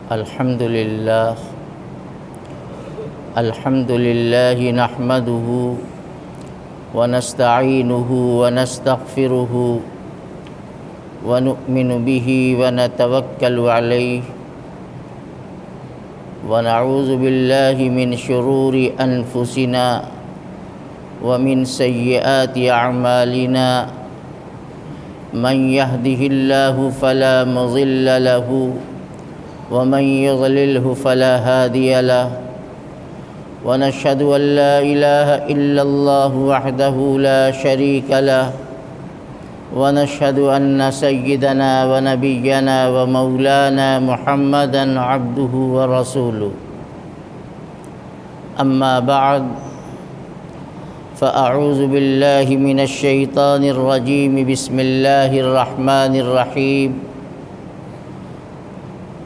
الحمد لله نحمده ونستعينه ونستغفره ونؤمن به ونتوكل عليه ونعوذ بالله من شرور أنفسنا ومن سيئات أعمالنا من يهده الله فلا مضل له ومن يضلله فلا هادي له ونشهد أن لا إله إلا الله وحده لا شريك له ونشهد أن سيدنا ونبينا ومولانا محمدًا عبده ورسوله أما بعد فأعوذ بالله من الشيطان الرجيم بسم الله الرحمن الرحيم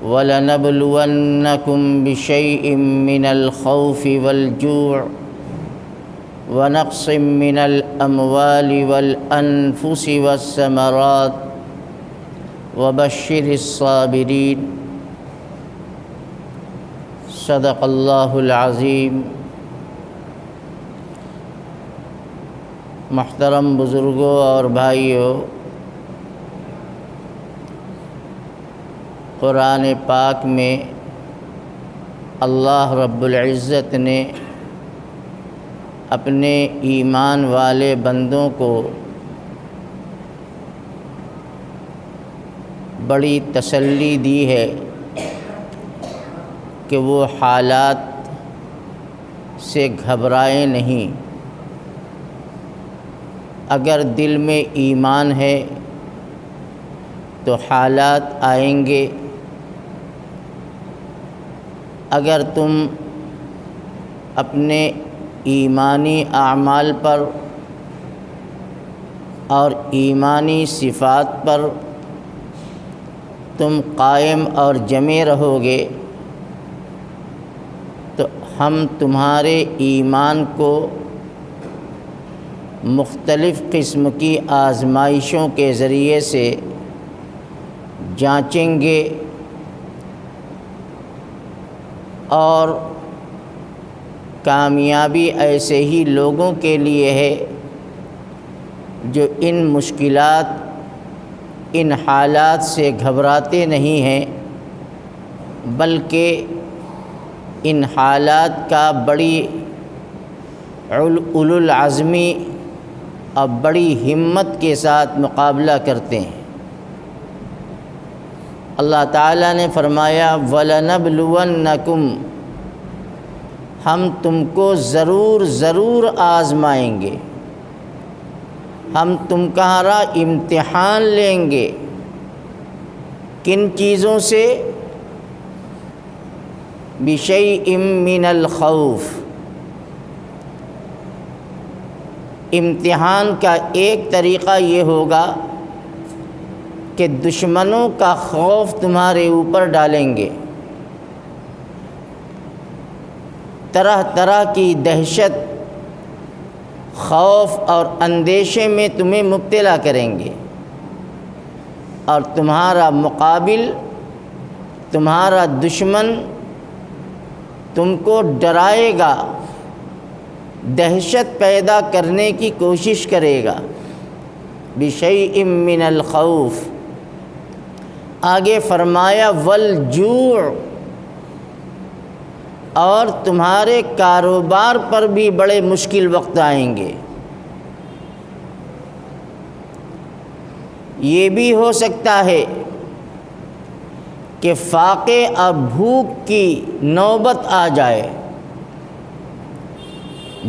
وَلَنَبْلُوَنَّكُمْ بِشَيْءٍ مِّنَ الْخَوْفِ وَالْجُوعِ وَنَقْصٍ مِّنَ الْأَمْوَالِ وَالْأَنفُسِ وَالثَّمَرَاتِ وَبَشِّرِ الصَّابِرِينَ صدق اللہ العظیم۔ محترم بزرگوں اور بھائیوں، قرآن پاک میں اللہ رب العزت نے اپنے ایمان والے بندوں کو بڑی تسلی دی ہے کہ وہ حالات سے گھبرائے نہیں۔ اگر دل میں ایمان ہے تو حالات آئیں گے، اگر تم اپنے ایمانی اعمال پر اور ایمانی صفات پر تم قائم اور جمے رہو گے تو ہم تمہارے ایمان کو مختلف قسم کی آزمائشوں کے ذریعے سے جانچیں گے اور کامیابی ایسے ہی لوگوں کے لیے ہے جو ان مشکلات، ان حالات سے گھبراتے نہیں ہیں، بلکہ ان حالات کا بڑی اولو العزمی اور بڑی ہمت کے ساتھ مقابلہ کرتے ہیں۔ اللہ تعالیٰ نے فرمایا وَلَنَبْلُوَنَّكُمْ، ہم تم کو ضرور آزمائیں گے، ہم تمہارا امتحان لیں گے۔ کن چیزوں سے؟ بِشَيْءٍ مِّنَ الْخَوْفِ، امتحان کا ایک طریقہ یہ ہوگا کہ دشمنوں کا خوف تمہارے اوپر ڈالیں گے، طرح طرح کی دہشت، خوف اور اندیشے میں تمہیں مبتلا کریں گے، اور تمہارا مقابل، تمہارا دشمن تم کو ڈرائے گا، دہشت پیدا کرنے کی کوشش کرے گا۔ بِشَيْءٍ مِّنَ الْخَوْفِ، آگے فرمایا وَالْجُوعِ، اور تمہارے کاروبار پر بھی بڑے مشکل وقت آئیں گے۔ یہ بھی ہو سکتا ہے کہ فاقے اور بھوک کی نوبت آ جائے،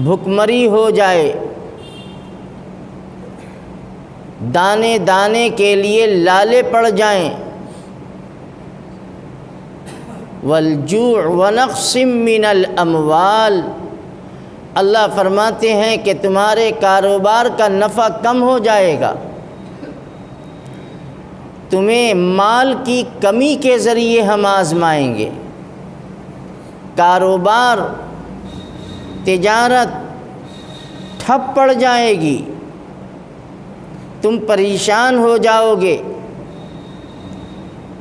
بھوکمری ہو جائے، دانے دانے کے لیے لالے پڑ جائیں۔ وَالْجُوعِ وَنَقْصٍ مِّنَ الْأَمْوَالِ، اللہ فرماتے ہیں کہ تمہارے کاروبار کا نفع کم ہو جائے گا، تمہیں مال کی کمی کے ذریعے ہم آزمائیں گے۔ کاروبار، تجارت ٹھپ پڑ جائے گی، تم پریشان ہو جاؤ گے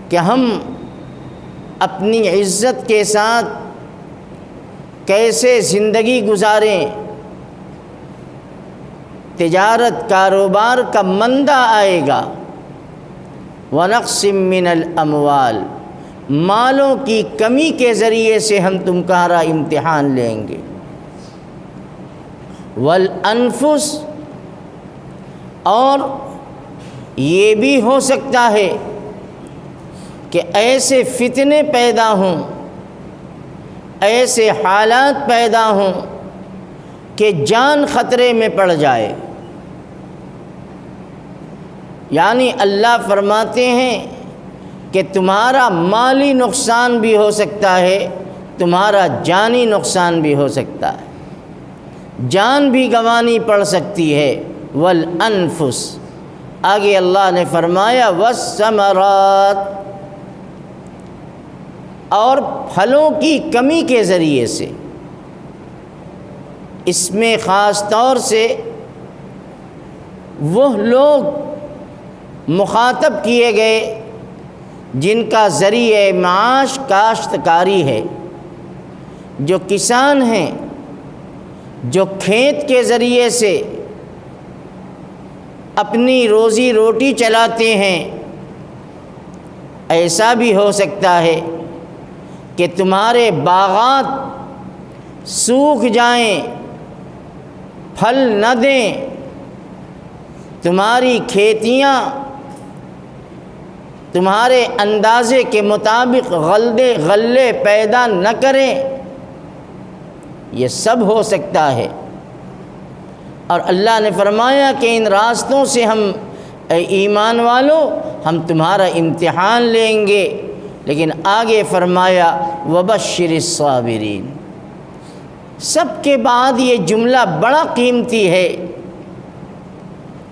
کہ ہم اپنی عزت کے ساتھ کیسے زندگی گزاریں، تجارت کاروبار کا مندہ آئے گا، وَنَقْصٍ مِّنَ الْأَمْوَالِ، مالوں کی کمی کے ذریعے سے ہم تمہارا امتحان لیں گے، وَالْأَنفُسِ، اور یہ بھی ہو سکتا ہے کہ ایسے فتنے پیدا ہوں، ایسے حالات پیدا ہوں کہ جان خطرے میں پڑ جائے۔ یعنی اللہ فرماتے ہیں کہ تمہارا مالی نقصان بھی ہو سکتا ہے، تمہارا جانی نقصان بھی ہو سکتا ہے، جان بھی گنوانی پڑ سکتی ہے۔ والانفس، آگے اللہ نے فرمایا والثمرات، اور پھلوں کی کمی کے ذریعے سے۔ اس میں خاص طور سے وہ لوگ مخاطب کیے گئے جن کا ذریعہ معاش کاشتکاری ہے، جو کسان ہیں، جو کھیت کے ذریعے سے اپنی روزی روٹی چلاتے ہیں۔ ایسا بھی ہو سکتا ہے کہ تمہارے باغات سوکھ جائیں، پھل نہ دیں، تمہاری کھیتیاں تمہارے اندازے کے مطابق غلے پیدا نہ کریں، یہ سب ہو سکتا ہے۔ اور اللہ نے فرمایا کہ ان راستوں سے ہم، اے ایمان والو، ہم تمہارا امتحان لیں گے۔ لیکن آگے فرمایا وَبَشِّرِ الصَّابِرِينَ۔ سب کے بعد یہ جملہ بڑا قیمتی ہے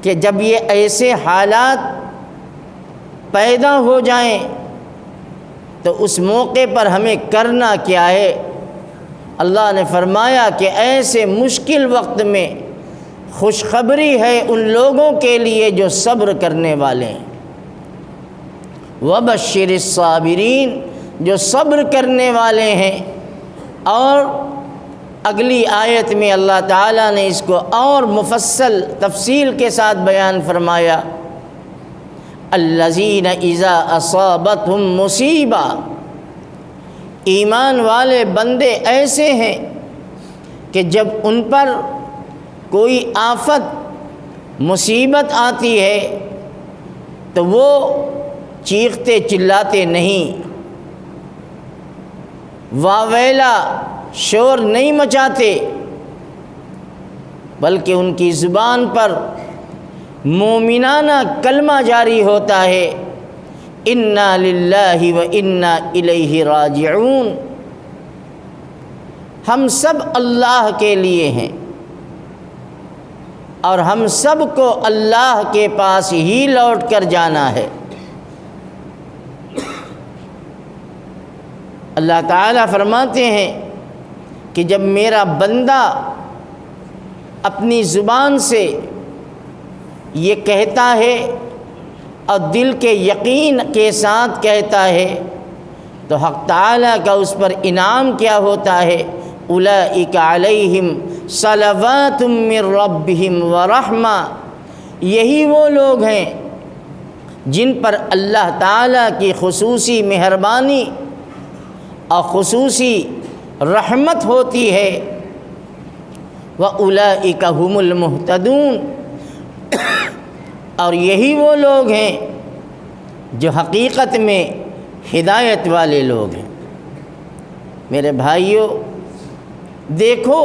کہ جب یہ ایسے حالات پیدا ہو جائیں تو اس موقع پر ہمیں کرنا کیا ہے۔ اللہ نے فرمایا کہ ایسے مشکل وقت میں خوشخبری ہے ان لوگوں کے لیے جو صبر کرنے والے ہیں۔ وَبَشِّرِ الصَّابِرِينَ، جو صبر کرنے والے ہیں۔ اور اگلی آیت میں اللہ تعالیٰ نے اس کو اور مفصل تفصیل کے ساتھ بیان فرمایا، الَّذِينَ إِذَا أَصَابَتْهُمْ مُصِیبَةٌ، ایمان والے بندے ایسے ہیں کہ جب ان پر کوئی آفت مصیبت آتی ہے تو وہ چیختے چلاتے نہیں، واویلا شور نہیں مچاتے، بلکہ ان کی زبان پر مومنانہ کلمہ جاری ہوتا ہے، اِنَّا لِلَّهِ وَإِنَّا إِلَيْهِ راجعون، ہم سب اللہ کے لیے ہیں اور ہم سب کو اللہ کے پاس ہی لوٹ کر جانا ہے۔ اللہ تعالیٰ فرماتے ہیں کہ جب میرا بندہ اپنی زبان سے یہ کہتا ہے اور دل کے یقین کے ساتھ کہتا ہے تو حق تعالیٰ کا اس پر انعام کیا ہوتا ہے، اولئک علیہم صلوات من ربہم ورحمہ، یہی وہ لوگ ہیں جن پر اللہ تعالیٰ کی خصوصی مہربانی اور خصوصی رحمت ہوتی ہے، وَأُولَئِكَ هُمُ الْمُهْتَدُونَ، اور یہی وہ لوگ ہیں جو حقیقت میں ہدایت والے لوگ ہیں۔ میرے بھائیوں دیکھو،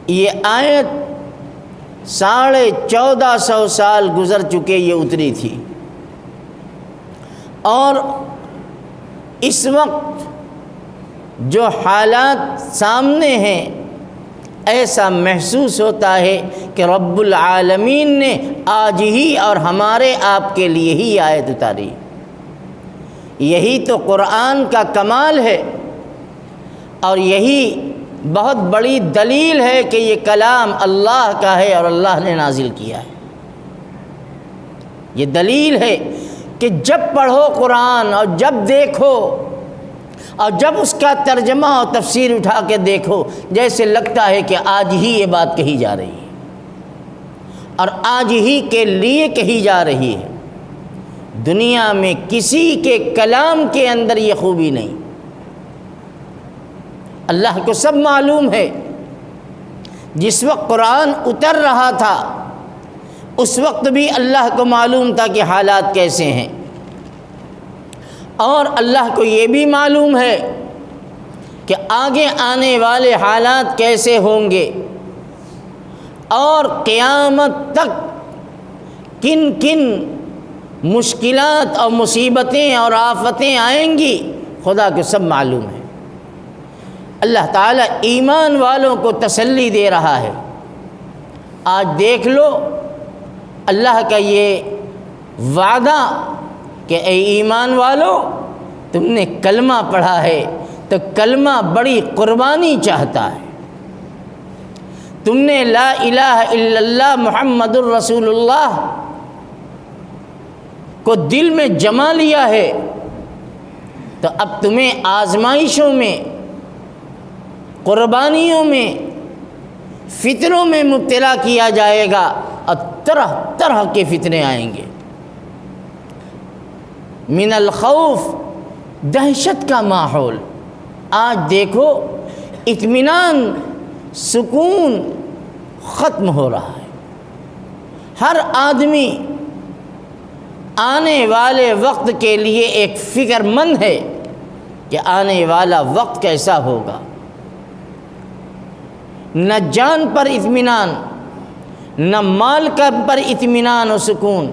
یہ آیت 1450 سال گزر چکے یہ اتری تھی، اور اس وقت جو حالات سامنے ہیں ایسا محسوس ہوتا ہے کہ رب العالمین نے آج ہی اور ہمارے آپ کے لیے ہی آیت اتاری۔ یہی تو قرآن کا کمال ہے، اور یہی بہت بڑی دلیل ہے کہ یہ کلام اللہ کا ہے اور اللہ نے نازل کیا ہے۔ یہ دلیل ہے کہ جب پڑھو قرآن اور جب دیکھو اور جب اس کا ترجمہ اور تفسیر اٹھا کے دیکھو، جیسے لگتا ہے کہ آج ہی یہ بات کہی جا رہی ہے اور آج ہی کے لیے کہی جا رہی ہے۔ دنیا میں کسی کے کلام کے اندر یہ خوبی نہیں۔ اللہ کو سب معلوم ہے، جس وقت قرآن اتر رہا تھا اس وقت بھی اللہ کو معلوم تھا کہ حالات کیسے ہیں، اور اللہ کو یہ بھی معلوم ہے کہ آگے آنے والے حالات کیسے ہوں گے اور قیامت تک کن کن مشکلات اور مصیبتیں اور آفتیں آئیں گی، خدا کو سب معلوم ہے۔ اللہ تعالیٰ ایمان والوں کو تسلی دے رہا ہے۔ آج دیکھ لو اللہ کا یہ وعدہ کہ اے ایمان والو، تم نے کلمہ پڑھا ہے تو کلمہ بڑی قربانی چاہتا ہے۔ تم نے لا الہ الا اللہ محمد الرسول اللہ کو دل میں جما لیا ہے، تو اب تمہیں آزمائشوں میں، قربانیوں میں، فتنوں میں مبتلا کیا جائے گا، اور طرح طرح کے فتنے آئیں گے۔ من الخوف، دہشت کا ماحول۔ آج دیکھو اطمینان، سکون ختم ہو رہا ہے۔ ہر آدمی آنے والے وقت کے لیے ایک فکر مند ہے کہ آنے والا وقت کیسا ہوگا۔ نہ جان پر اطمینان، نہ مال کا پر اطمینان و سکون۔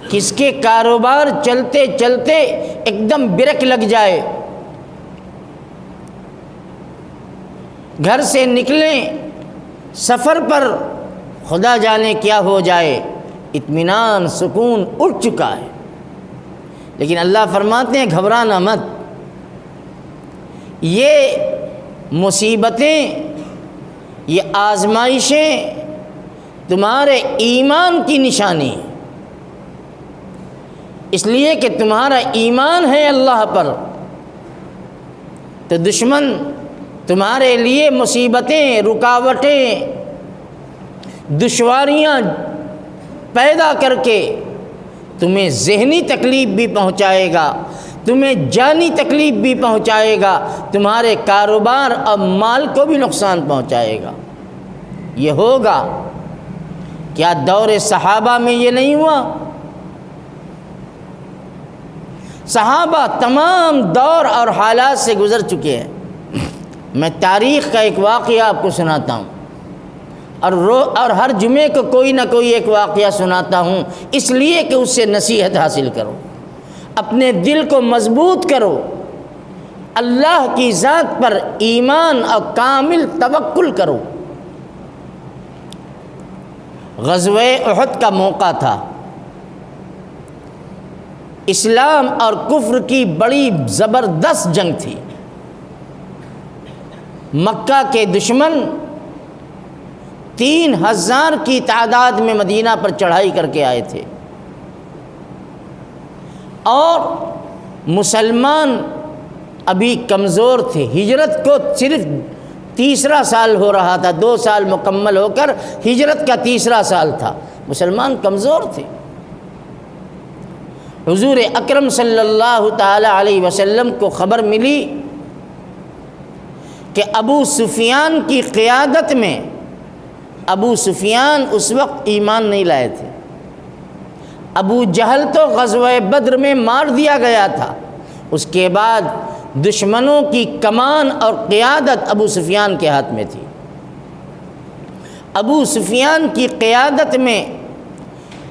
کس کے کاروبار چلتے چلتے ایک دم بریک لگ جائے، گھر سے نکلیں سفر پر خدا جانے کیا ہو جائے، اطمینان سکون اٹھ چکا ہے۔ لیکن اللہ فرماتے ہیں گھبرانا مت، یہ مصیبتیں، یہ آزمائشیں تمہارے ایمان کی نشانی ہیں، اس لیے کہ تمہارا ایمان ہے اللہ پر، تو دشمن تمہارے لیے مصیبتیں، رکاوٹیں، دشواریاں پیدا کر کے تمہیں ذہنی تکلیف بھی پہنچائے گا، تمہیں جانی تکلیف بھی پہنچائے گا، تمہارے کاروبار اور مال کو بھی نقصان پہنچائے گا۔ یہ ہوگا کیا دور صحابہ میں یہ نہیں ہوا؟ صحابہ تمام دور اور حالات سے گزر چکے ہیں۔ میں تاریخ کا ایک واقعہ آپ کو سناتا ہوں، اور ہر جمعے کو کوئی نہ کوئی ایک واقعہ سناتا ہوں، اس لیے کہ اس سے نصیحت حاصل کرو، اپنے دل کو مضبوط کرو، اللہ کی ذات پر ایمان اور کامل توکل کرو۔ غزوہ احد کا موقع تھا، اسلام اور کفر کی بڑی زبردست جنگ تھی۔ مکہ کے دشمن 3000 کی تعداد میں مدینہ پر چڑھائی کر کے آئے تھے، اور مسلمان ابھی کمزور تھے۔ ہجرت کو صرف تیسرا سال ہو رہا تھا، 2 سال مکمل ہو کر ہجرت کا تیسرا سال تھا، مسلمان کمزور تھے۔ حضور اکرم صلی اللہ تعالی علیہ وسلم کو خبر ملی کہ ابو سفیان کی قیادت میں، ابو سفیان اس وقت ایمان نہیں لائے تھے، ابو جہل تو غزوہ بدر میں مار دیا گیا تھا، اس کے بعد دشمنوں کی کمان اور قیادت ابو سفیان کے ہاتھ میں تھی۔ ابو سفیان کی قیادت میں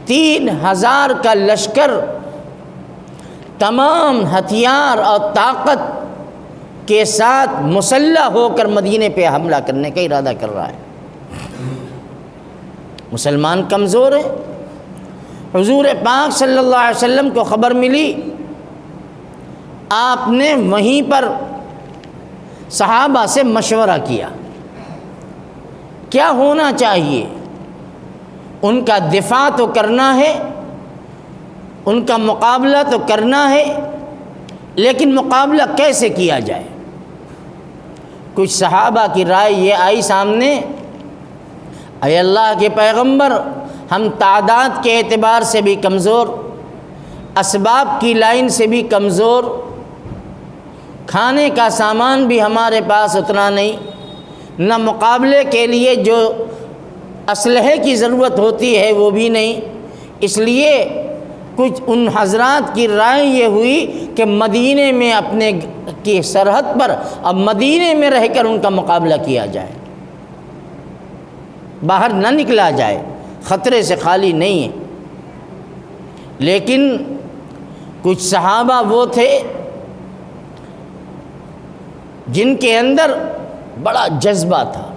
3000 کا لشکر تمام ہتھیار اور طاقت کے ساتھ مسلح ہو کر مدینے پہ حملہ کرنے کا ارادہ کر رہا ہے۔ مسلمان کمزور ہے۔ حضور پاک صلی اللہ علیہ وسلم کو خبر ملی، آپ نے وہیں پر صحابہ سے مشورہ کیا، کیا ہونا چاہیے؟ ان کا دفاع تو کرنا ہے، ان کا مقابلہ تو کرنا ہے، لیکن مقابلہ کیسے کیا جائے؟ کچھ صحابہ کی رائے یہ آئی سامنے، اے اللہ کے پیغمبر، ہم تعداد کے اعتبار سے بھی کمزور، اسباب کی لائن سے بھی کمزور، کھانے کا سامان بھی ہمارے پاس اتنا نہیں، نہ مقابلے کے لیے جو اسلحے کی ضرورت ہوتی ہے وہ بھی نہیں، اس لیے کچھ ان حضرات کی رائے یہ ہوئی کہ مدینے میں اپنے کی سرحد پر اب مدینے میں رہ کر ان کا مقابلہ کیا جائے، باہر نہ نکلا جائے، خطرے سے خالی نہیں ہے۔ لیکن کچھ صحابہ وہ تھے جن کے اندر بڑا جذبہ تھا،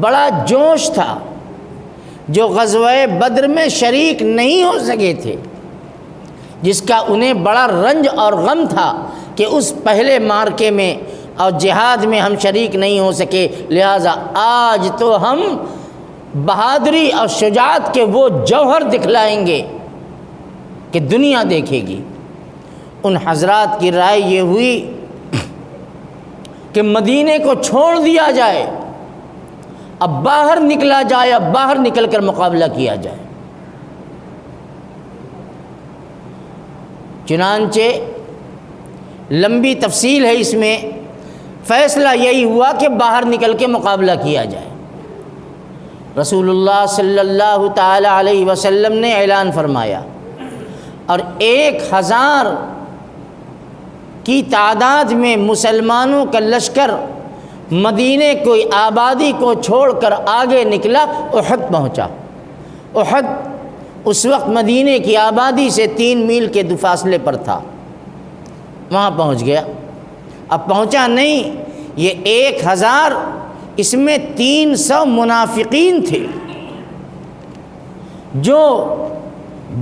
بڑا جوش تھا، جو غزوہ بدر میں شریک نہیں ہو سکے تھے، جس کا انہیں بڑا رنج اور غم تھا کہ اس پہلے مارکے میں اور جہاد میں ہم شریک نہیں ہو سکے، لہٰذا آج تو ہم بہادری اور شجاعت کے وہ جوہر دکھلائیں گے کہ دنیا دیکھے گی۔ ان حضرات کی رائے یہ ہوئی کہ مدینے کو چھوڑ دیا جائے، اب باہر نکلا جائے، اب باہر نکل کر مقابلہ کیا جائے۔ چنانچہ لمبی تفصیل ہے اس میں، فیصلہ یہی ہوا کہ باہر نکل کے مقابلہ کیا جائے۔ رسول اللہ صلی اللہ تعالی علیہ وسلم نے اعلان فرمایا، اور 1000 کی تعداد میں مسلمانوں کا لشکر مدینے کی آبادی کو چھوڑ کر آگے نکلا، احد پہنچا۔ احد اس وقت مدینے کی آبادی سے 3 میل کے فاصلے پر تھا، وہاں پہنچ گیا۔ اب پہنچا نہیں، یہ 1000، اس میں 300 منافقین تھے جو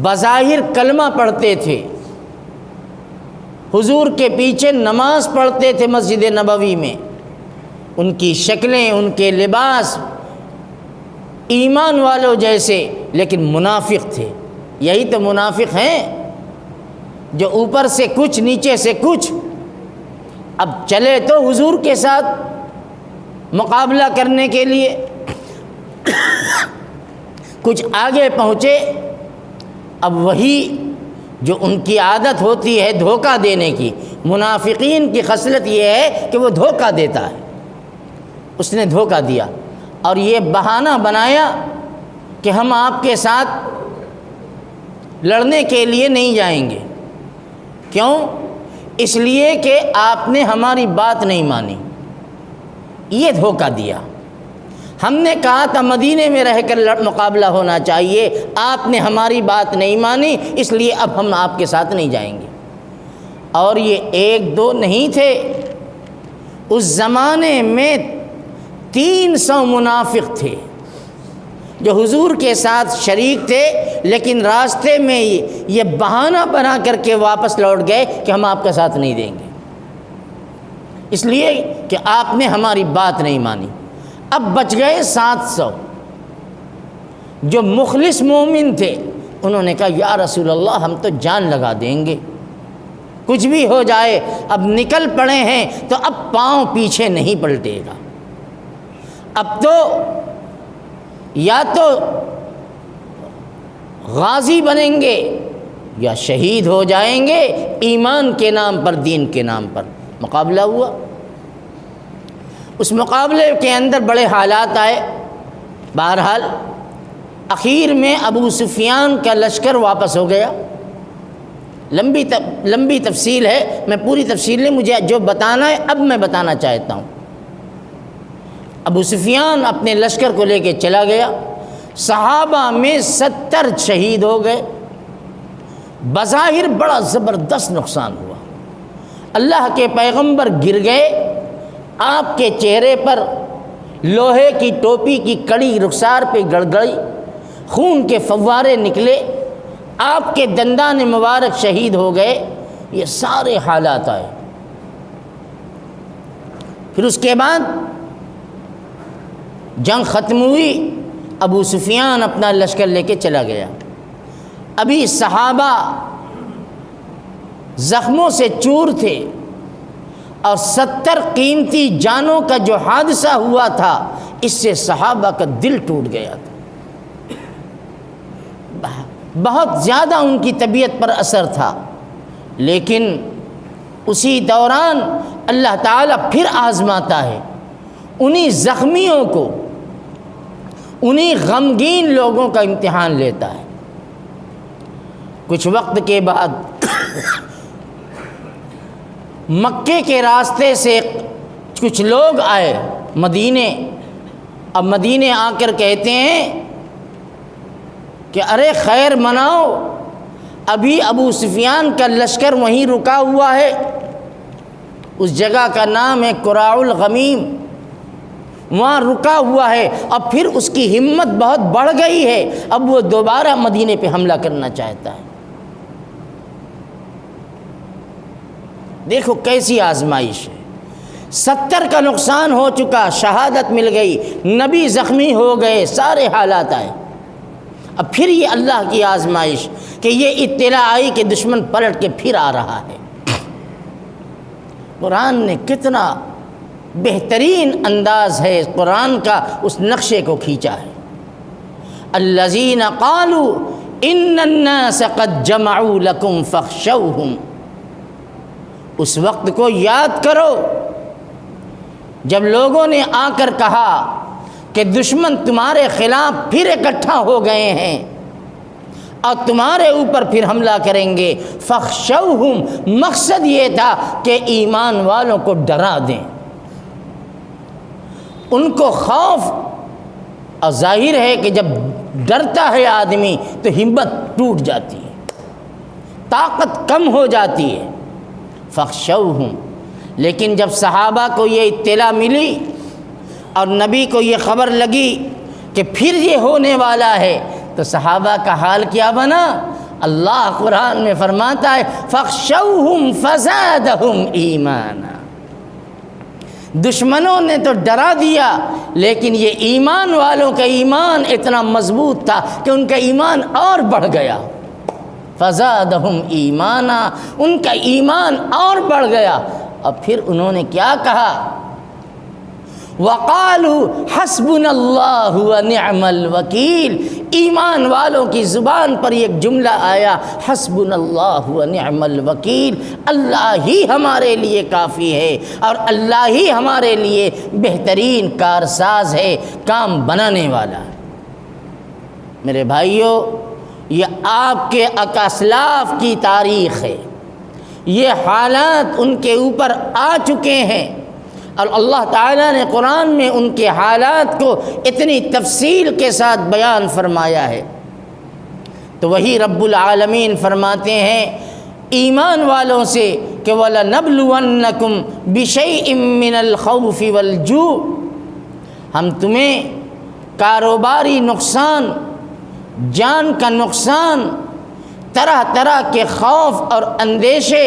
بظاہر کلمہ پڑھتے تھے، حضور کے پیچھے نماز پڑھتے تھے مسجد نبوی میں، ان کی شکلیں، ان کے لباس ایمان والوں جیسے، لیکن منافق تھے۔ یہی تو منافق ہیں جو اوپر سے کچھ نیچے سے کچھ۔ اب چلے تو حضور کے ساتھ مقابلہ کرنے کے لیے، کچھ آگے پہنچے، اب وہی جو ان کی عادت ہوتی ہے دھوکہ دینے کی، منافقین کی خصلت یہ ہے کہ وہ دھوکہ دیتا ہے، اس نے دھوکہ دیا اور یہ بہانہ بنایا کہ ہم آپ کے ساتھ لڑنے کے لیے نہیں جائیں گے۔ کیوں؟ اس لیے کہ آپ نے ہماری بات نہیں مانی، یہ دھوکہ دیا۔ ہم نے کہا تھا مدینے میں رہ کر مقابلہ ہونا چاہیے، آپ نے ہماری بات نہیں مانی، اس لیے اب ہم آپ کے ساتھ نہیں جائیں گے۔ اور یہ 1-2 نہیں تھے، اس زمانے میں 300 منافق تھے جو حضور کے ساتھ شریک تھے، لیکن راستے میں یہ بہانہ بنا کر کے واپس لوٹ گئے کہ ہم آپ کا ساتھ نہیں دیں گے، اس لیے کہ آپ نے ہماری بات نہیں مانی۔ اب بچ گئے 700 جو مخلص مومن تھے، انہوں نے کہا یا رسول اللہ ہم تو جان لگا دیں گے، کچھ بھی ہو جائے، اب نکل پڑے ہیں تو اب پاؤں پیچھے نہیں پلٹے گا، اب تو یا تو غازی بنیں گے یا شہید ہو جائیں گے، ایمان کے نام پر، دین کے نام پر۔ مقابلہ ہوا، اس مقابلے کے اندر بڑے حالات آئے۔ بہرحال اخیر میں ابو سفیان کا لشکر واپس ہو گیا۔ لمبی تفصیل ہے، میں پوری تفصیل نہیں، مجھے جو بتانا ہے اب میں بتانا چاہتا ہوں۔ ابو سفیان اپنے لشکر کو لے کے چلا گیا، صحابہ میں 70 شہید ہو گئے، بظاہر بڑا زبردست نقصان ہوا۔ اللہ کے پیغمبر گر گئے، آپ کے چہرے پر لوہے کی ٹوپی کی کڑی رخسار پہ گڑگڑی، خون کے فوارے نکلے، آپ کے دندان مبارک شہید ہو گئے۔ یہ سارے حالات آئے۔ پھر اس کے بعد جنگ ختم ہوئی، ابو سفیان اپنا لشکر لے کے چلا گیا۔ ابھی صحابہ زخموں سے چور تھے اور 70 قیمتی جانوں کا جو حادثہ ہوا تھا اس سے صحابہ کا دل ٹوٹ گیا تھا، بہت زیادہ ان کی طبیعت پر اثر تھا، لیکن اسی دوران اللہ تعالیٰ پھر آزماتا ہے، انہی زخمیوں کو، انہی غمگین لوگوں کا امتحان لیتا ہے۔ کچھ وقت کے بعد مکے کے راستے سے کچھ لوگ آئے مدینے، اب مدینے آ کر کہتے ہیں کہ ارے خیر مناؤ، ابھی ابو سفیان کا لشکر وہیں رکا ہوا ہے، اس جگہ کا نام ہے قراء الغمیم، وہاں رکا ہوا ہے، اب پھر اس کی ہمت بہت بڑھ گئی ہے، اب وہ دوبارہ مدینے پہ حملہ کرنا چاہتا ہے۔ دیکھو کیسی آزمائش ہے، 70 کا نقصان ہو چکا، شہادت مل گئی، نبی زخمی ہو گئے، سارے حالات آئے، اب پھر یہ اللہ کی آزمائش کہ یہ اطلاع آئی کہ دشمن پلٹ کے پھر آ رہا ہے۔ قرآن نے کتنا بہترین انداز ہے قرآن کا، اس نقشے کو کھینچا ہے۔ الذین قالوا ان الناس قد جمعوا لکم فاخشوہم، اس وقت کو یاد کرو جب لوگوں نے آ کر کہا کہ دشمن تمہارے خلاف پھر اکٹھا ہو گئے ہیں اور تمہارے اوپر پھر حملہ کریں گے، فاخشوہم، مقصد یہ تھا کہ ایمان والوں کو ڈرا دیں، ان کو خوف، اور ظاہر ہے کہ جب ڈرتا ہے آدمی تو ہمت ٹوٹ جاتی ہے، طاقت کم ہو جاتی ہے، فاخشوہم۔ لیکن جب صحابہ کو یہ اطلاع ملی اور نبی کو یہ خبر لگی کہ پھر یہ ہونے والا ہے تو صحابہ کا حال کیا بنا؟ اللہ قرآن میں فرماتا ہے فاخشوہم فزادہم ایمانا، دشمنوں نے تو ڈرا دیا لیکن یہ ایمان والوں کا ایمان اتنا مضبوط تھا کہ ان کا ایمان اور بڑھ گیا، فزادہم ایمانا، ان کا ایمان اور بڑھ گیا۔ اب پھر انہوں نے کیا کہا؟ وَقَالُوا حَسْبُنَا اللَّهُ وَنِعْمَ الْوَكِيلُ، ایمان والوں کی زبان پر ایک جملہ آیا، حَسْبُنَا اللَّهُ وَنِعْمَ الْوَكِيلُ، اللہ ہی ہمارے لیے کافی ہے اور اللہ ہی ہمارے لیے بہترین کارساز ہے، کام بنانے والا ہے۔ میرے بھائیو، یہ آپ کے اسلاف کی تاریخ ہے، یہ حالات ان کے اوپر آ چکے ہیں اور اللہ تعالیٰ نے قرآن میں ان کے حالات کو اتنی تفصیل کے ساتھ بیان فرمایا ہے۔ تو وہی رب العالمین فرماتے ہیں ایمان والوں سے کہ وَلَنَبْلُوَنَّكُمْ بِشَيْءٍ مِّنَ الْخَوْفِ وَالْجُوعِ، ہم تمہیں کاروباری نقصان، جان کا نقصان، طرح طرح کے خوف اور اندیشے،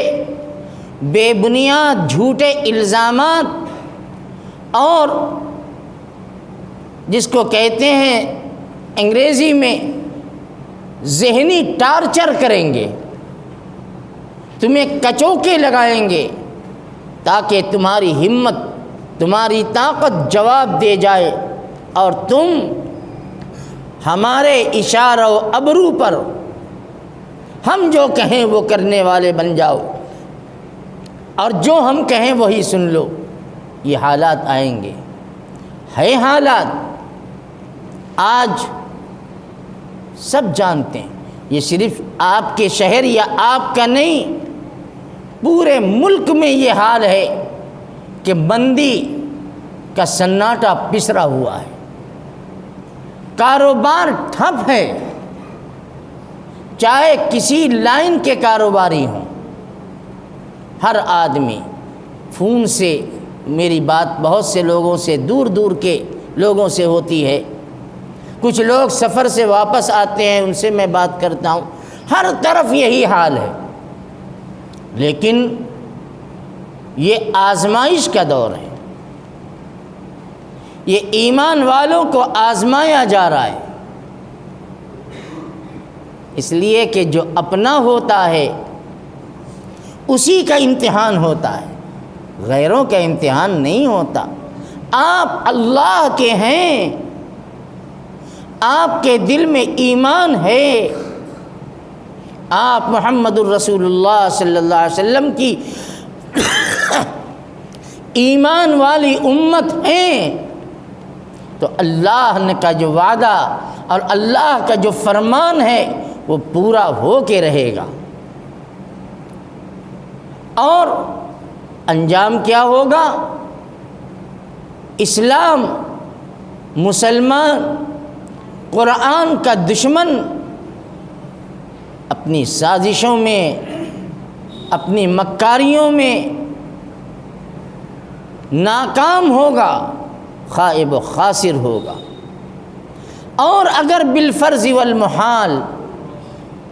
بے بنیاد جھوٹے الزامات، اور جس کو کہتے ہیں انگریزی میں ذہنی ٹارچر کریں گے، تمہیں کچوکے لگائیں گے تاکہ تمہاری ہمت، تمہاری طاقت جواب دے جائے اور تم ہمارے اشارہ و ابرو پر ہم جو کہیں وہ کرنے والے بن جاؤ اور جو ہم کہیں وہی سن لو۔ یہ حالات آئیں گے، ہے حالات، آج سب جانتے ہیں، یہ صرف آپ کے شہر یا آپ کا نہیں، پورے ملک میں یہ حال ہے کہ بندی کا سناٹا پسرا ہوا ہے، کاروبار ٹھپ ہے، چاہے کسی لائن کے کاروباری ہوں، ہر آدمی فون سے، میری بات بہت سے لوگوں سے، دور دور کے لوگوں سے ہوتی ہے، کچھ لوگ سفر سے واپس آتے ہیں ان سے میں بات کرتا ہوں، ہر طرف یہی حال ہے۔ لیکن یہ آزمائش کا دور ہے، یہ ایمان والوں کو آزمایا جا رہا ہے، اس لیے کہ جو اپنا ہوتا ہے اسی کا امتحان ہوتا ہے، غیروں کا امتحان نہیں ہوتا۔ آپ اللہ کے ہیں، آپ کے دل میں ایمان ہے، آپ محمد الرسول اللہ صلی اللہ علیہ وسلم کی ایمان والی امت ہیں، تو اللہ نے کا جو وعدہ اور اللہ کا جو فرمان ہے وہ پورا ہو کے رہے گا۔ اور انجام کیا ہوگا؟ اسلام، مسلمان، قرآن کا دشمن اپنی سازشوں میں، اپنی مکاریوں میں ناکام ہوگا، خائب و خاسر ہوگا۔ اور اگر بالفرض والمحال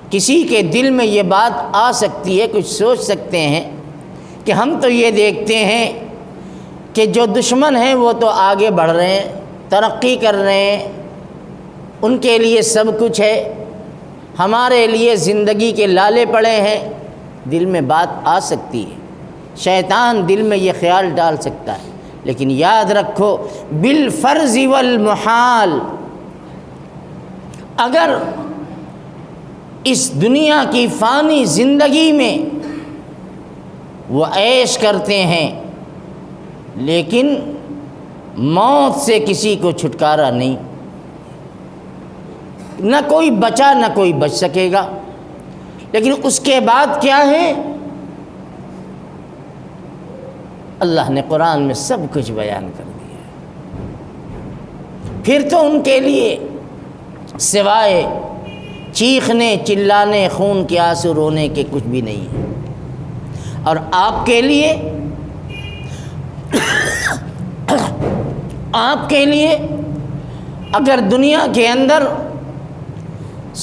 کسی کے دل میں یہ بات آ سکتی ہے، کچھ سوچ سکتے ہیں کہ ہم تو یہ دیکھتے ہیں کہ جو دشمن ہیں وہ تو آگے بڑھ رہے ہیں، ترقی کر رہے ہیں، ان کے لیے سب کچھ ہے، ہمارے لیے زندگی کے لالے پڑے ہیں، دل میں بات آ سکتی ہے، شیطان دل میں یہ خیال ڈال سکتا ہے۔ لیکن یاد رکھو بالفرض والمحال، اگر اس دنیا کی فانی زندگی میں وہ عیش کرتے ہیں لیکن موت سے کسی کو چھٹکارا نہیں، نہ کوئی بچا نہ کوئی بچ سکے گا، لیکن اس کے بعد کیا ہے؟ اللہ نے قرآن میں سب کچھ بیان کر دیا ہے۔ پھر تو ان کے لیے سوائے چیخنے، چلانے، خون کے آنسو رونے کے کچھ بھی نہیں ہے۔ اور آپ کے لیے آپ کے لیے اگر دنیا کے اندر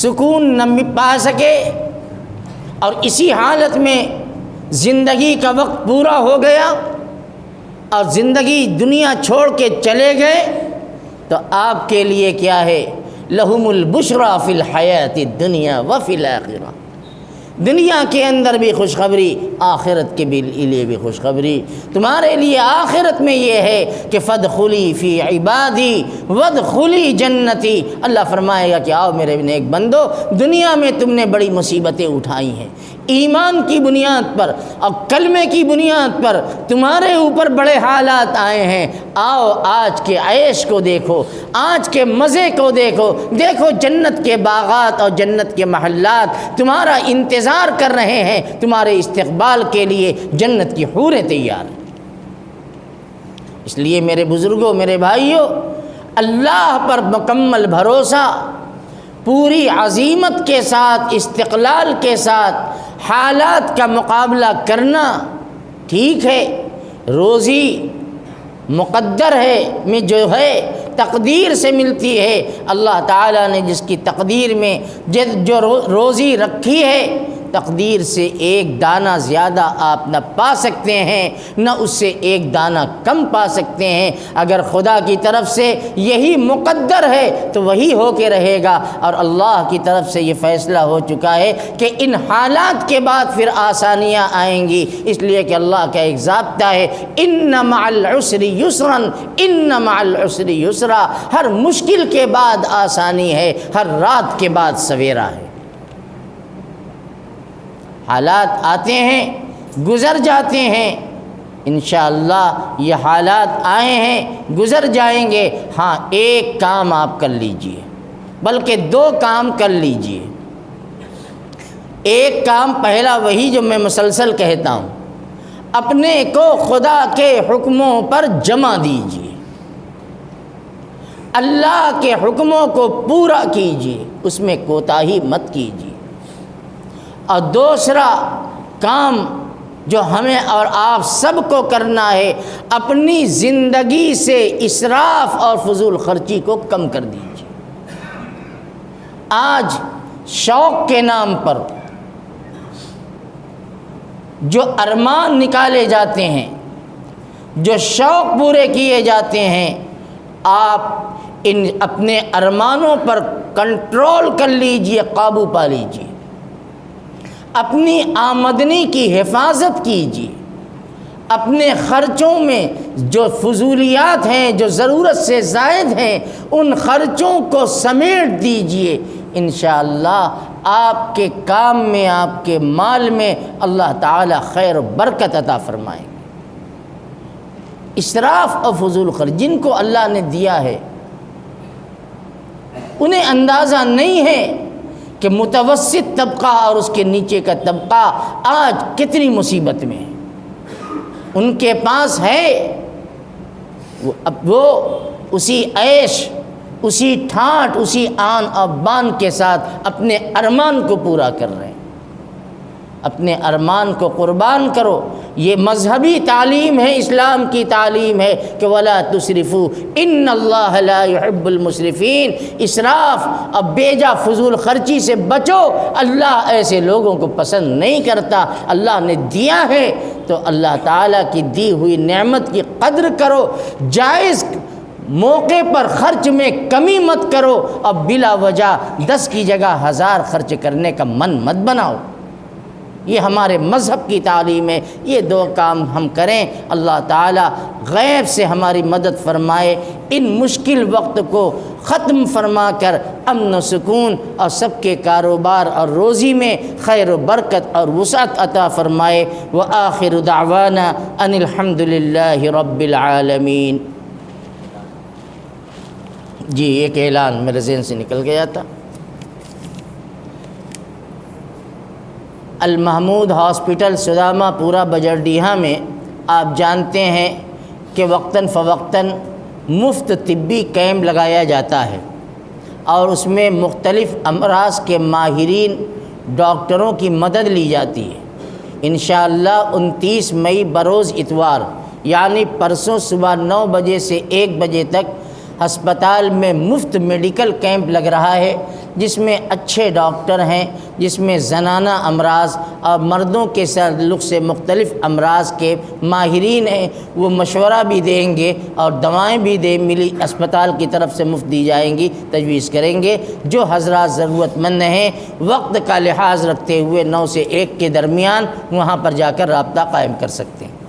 سکون نہ پا سکے اور اسی حالت میں زندگی کا وقت پورا ہو گیا اور زندگی دنیا چھوڑ کے چلے گئے، تو آپ کے لیے کیا ہے؟ لہم البشریٰ فی الحیات الدنیا وفی الآخرہ، دنیا کے اندر بھی خوشخبری، آخرت کے لیے بھی خوشخبری۔ تمہارے لیے آخرت میں یہ ہے کہ فادخلی فی عبادی وادخلی جنتی، اللہ فرمائے گا کہ آؤ میرے نیک بندو، دنیا میں تم نے بڑی مصیبتیں اٹھائی ہیں، ایمان کی بنیاد پر اور کلمے کی بنیاد پر تمہارے اوپر بڑے حالات آئے ہیں، آؤ آج کے عیش کو دیکھو، آج کے مزے کو دیکھو، دیکھو جنت کے باغات اور جنت کے محلات تمہارا انتظار کر رہے ہیں، تمہارے استقبال کے لیے جنت کی حوریں تیار ہیں۔ اس لیے میرے بزرگوں، میرے بھائیوں، اللہ پر مکمل بھروسہ، پوری عزیمت کے ساتھ، استقلال کے ساتھ حالات کا مقابلہ کرنا ٹھیک ہے، روزی مقدر ہے، میں جو ہے تقدیر سے ملتی ہے، اللہ تعالیٰ نے جس کی تقدیر میں جو روزی رکھی ہے، تقدیر سے ایک دانہ زیادہ آپ نہ پا سکتے ہیں، نہ اس سے ایک دانہ کم پا سکتے ہیں۔ اگر خدا کی طرف سے یہی مقدر ہے تو وہی ہو کے رہے گا، اور اللہ کی طرف سے یہ فیصلہ ہو چکا ہے کہ ان حالات کے بعد پھر آسانیاں آئیں گی، اس لیے کہ اللہ کا ایک ضابطہ ہے، ان مع العسر یسرا، ان مع العسر یسرا، ہر مشکل کے بعد آسانی ہے، ہر رات کے بعد سویرا ہے۔ حالات آتے ہیں، گزر جاتے ہیں، انشاءاللہ یہ حالات آئے ہیں، گزر جائیں گے۔ ہاں ایک کام آپ کر لیجئے، بلکہ دو کام کر لیجئے۔ ایک کام پہلا وہی جو میں مسلسل کہتا ہوں، اپنے کو خدا کے حکموں پر جمع دیجئے، اللہ کے حکموں کو پورا کیجئے، اس میں کوتاہی مت کیجئے۔ اور دوسرا کام جو ہمیں اور آپ سب کو کرنا ہے، اپنی زندگی سے اسراف اور فضول خرچی کو کم کر دیجیے۔ آج شوق کے نام پر جو ارمان نکالے جاتے ہیں، جو شوق پورے کیے جاتے ہیں، آپ ان اپنے ارمانوں پر کنٹرول کر لیجئے، قابو پا لیجئے، اپنی آمدنی کی حفاظت کیجئے، اپنے خرچوں میں جو فضولیات ہیں، جو ضرورت سے زائد ہیں، ان خرچوں کو سمیٹ دیجئے۔ انشاءاللہ آپ کے کام میں، آپ کے مال میں اللہ تعالی خیر و برکت عطا فرمائیں گے۔ اسراف اور فضول خرچ جن کو اللہ نے دیا ہے انہیں اندازہ نہیں ہے کہ متوسط طبقہ اور اس کے نیچے کا طبقہ آج کتنی مصیبت میں ہے۔ ان کے پاس ہے، وہ اسی عیش، اسی ٹھاٹھ، اسی آن اور بان کے ساتھ اپنے ارمان کو پورا کر رہے ہیں۔ اپنے ارمان کو قربان کرو۔ یہ مذہبی تعلیم ہے، اسلام کی تعلیم ہے کہ وَلَا تُسْرِفُوا إِنَّ اللَّهَ لَا يُحِبُّ الْمُسْرِفِينَ۔ اسراف اب بیجا فضول خرچی سے بچو، اللہ ایسے لوگوں کو پسند نہیں کرتا۔ اللہ نے دیا ہے تو اللہ تعالیٰ کی دی ہوئی نعمت کی قدر کرو، جائز موقع پر خرچ میں کمی مت کرو، اب بلا وجہ 10 کی جگہ 1000 خرچ کرنے کا من مت بناؤ۔ یہ ہمارے مذہب کی تعلیم ہے۔ یہ 2 کام ہم کریں، اللہ تعالیٰ غیب سے ہماری مدد فرمائے، ان مشکل وقت کو ختم فرما کر امن و سکون اور سب کے کاروبار اور روزی میں خیر و برکت اور وسعت عطا فرمائے۔ وآخر دعوانا ان الحمد للہ رب العالمین۔ جی ایک اعلان میرے ذہن سے نکل گیا تھا۔ المحمود ہاسپٹل سدامہ پورہ بجرڈیہہ میں آپ جانتے ہیں کہ وقتاً فوقتاً مفت طبی کیمپ لگایا جاتا ہے اور اس میں مختلف امراض کے ماہرین ڈاکٹروں کی مدد لی جاتی ہے۔ انشاءاللہ 29 مئی بروز اتوار یعنی پرسوں صبح 9 بجے سے 1 بجے تک ہسپتال میں مفت میڈیکل کیمپ لگ رہا ہے، جس میں اچھے ڈاکٹر ہیں، جس میں زنانہ امراض اور مردوں کے تعلق سے مختلف امراض کے ماہرین ہیں۔ وہ مشورہ بھی دیں گے اور دوائیں بھی ملی اسپتال کی طرف سے مفت دی جائیں گی، تجویز کریں گے۔ جو حضرات ضرورت مند ہیں وقت کا لحاظ رکھتے ہوئے 9 سے 1 کے درمیان وہاں پر جا کر رابطہ قائم کر سکتے ہیں۔